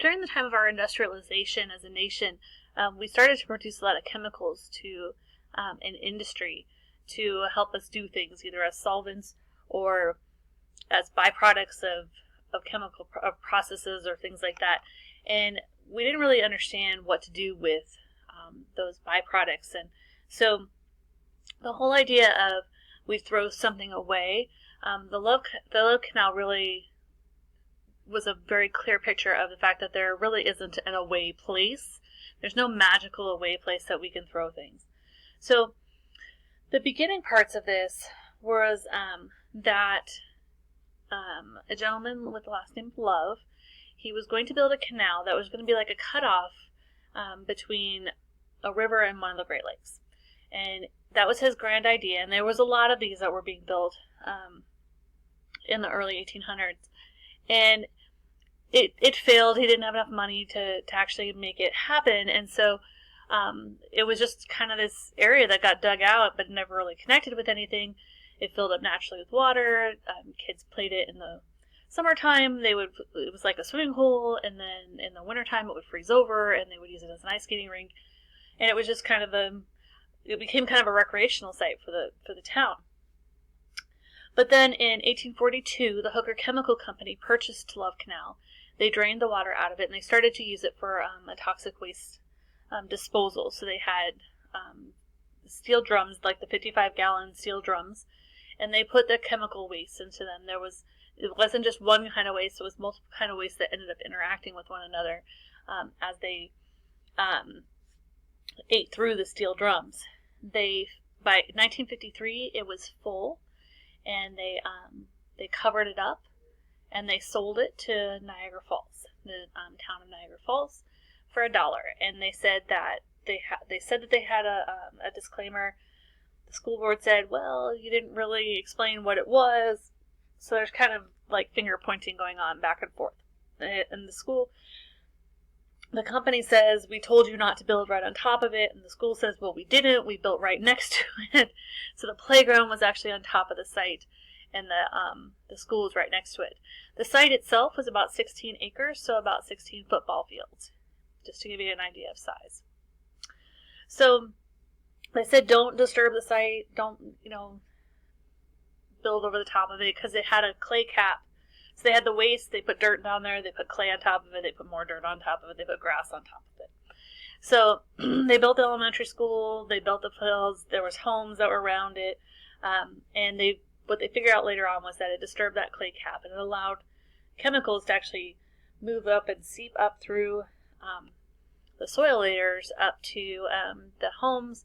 during the time of our industrialization as a nation, we started to produce a lot of chemicals to in industry to help us do things, either as solvents or as byproducts of chemical processes or things like that. And we didn't really understand what to do with those byproducts. And so the whole idea of we throw something away, the Love Canal really was a very clear picture of the fact that there really isn't an away place. There's no magical away place that we can throw things. So the beginning parts of this was that a gentleman with the last name Love, he was going to build a canal that was going to be like a cutoff between a river and one of the Great Lakes. And that was his grand idea, and there was a lot of these that were being built in the early 1800s. And it failed. He didn't have enough money to actually make it happen, and so it was just kind of this area that got dug out but never really connected with anything. It filled up naturally with water. Kids played it in the summertime. It was like a swimming hole, and then in the wintertime it would freeze over, and they would use it as an ice skating rink. And it was just kind of it became kind of a recreational site for the town. But then in 1842, the Hooker Chemical Company purchased Love Canal. They drained the water out of it, and they started to use it for a toxic waste disposal. So they had steel drums, like the 55-gallon steel drums, and they put the chemical waste into them. It wasn't just one kind of waste, it was multiple kind of waste that ended up interacting with one another as they ate through the steel drums. By 1953, it was full, and they covered it up, and they sold it to Niagara Falls, the town of Niagara Falls, for $1. And they said that they had a disclaimer. The school board said, well, you didn't really explain what it was, so there's kind of like finger pointing going on back and forth. And the company says, we told you not to build right on top of it, and the school says, well, we didn't, we built right next to it. So the playground was actually on top of the site, and the school was right next to it. The site itself was about 16 acres, so about 16 football fields, just to give you an idea of size. So they said, don't disturb the site, don't, build over the top of it, because it had a clay cap. So they had the waste, they put dirt down there, they put clay on top of it, they put more dirt on top of it, they put grass on top of it. So they built the elementary school, they built the fields, there was homes that were around it, and what they figured out later on was that it disturbed that clay cap, and it allowed chemicals to actually move up and seep up through the soil layers up to the homes.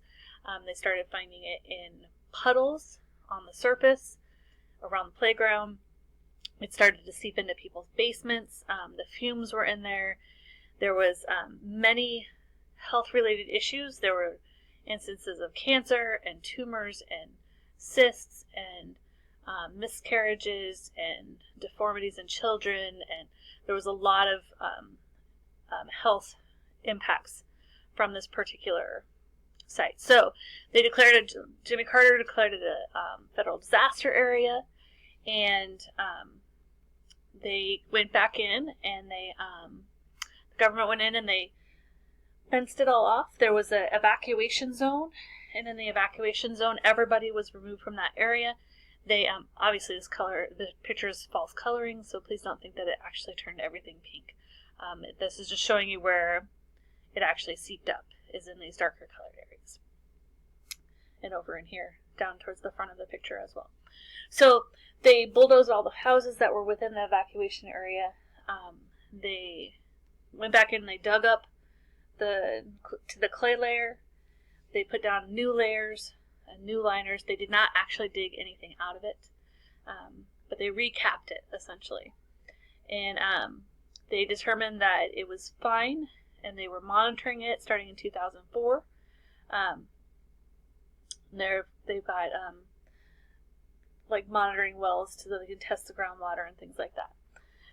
They started finding it in puddles on the surface around the playground. It started to seep into people's basements. The fumes were in there. There was many health-related issues. There were instances of cancer and tumors and cysts and miscarriages and deformities in children. And there was a lot of health impacts from this particular site. So Jimmy Carter declared it a federal disaster area, and they went back in, and the government went in and they fenced it all off. There was an evacuation zone, and in the evacuation zone, everybody was removed from that area. They obviously the picture is false coloring, so please don't think that it actually turned everything pink. This is just showing you where it actually seeped up, is in these darker colored areas, and over in here down towards the front of the picture as well. So they bulldozed all the houses that were within the evacuation area. They went back in and they dug up to the clay layer. They put down new layers and new liners. They did not actually dig anything out of it, but they recapped it essentially. And they determined that it was fine, and they were monitoring it starting in 2004. They've got like monitoring wells so that they can test the groundwater and things like that.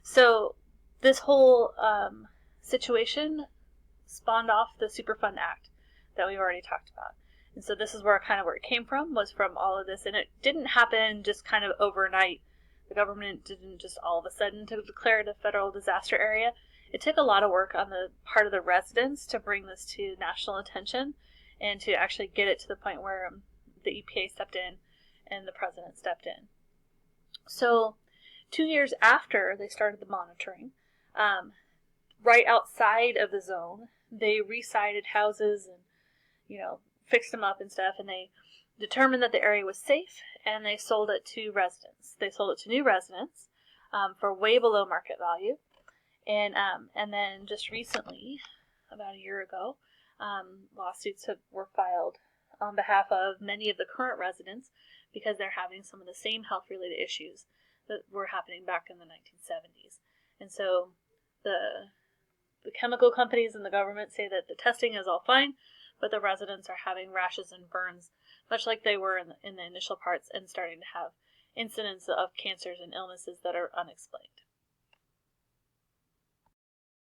So this whole situation spawned off the Superfund Act that we've already talked about. And so this is where it came from, was from all of this. And it didn't happen just kind of overnight. The government didn't just all of a sudden to declare it a federal disaster area. it took a lot of work on the part of the residents to bring this to national attention and to actually get it to the point where the EPA stepped in and the president stepped in. So 2 years after they started the monitoring, right outside of the zone, they re-sided houses and, fixed them up and stuff, and they determined that the area was safe, and they sold it to residents. They sold it to new residents for way below market value. And then just recently, about a year ago, lawsuits were filed on behalf of many of the current residents because they're having some of the same health-related issues that were happening back in the 1970s. And so the chemical companies and the government say that the testing is all fine, but the residents are having rashes and burns, much like they were in the initial parts, and starting to have incidents of cancers and illnesses that are unexplained.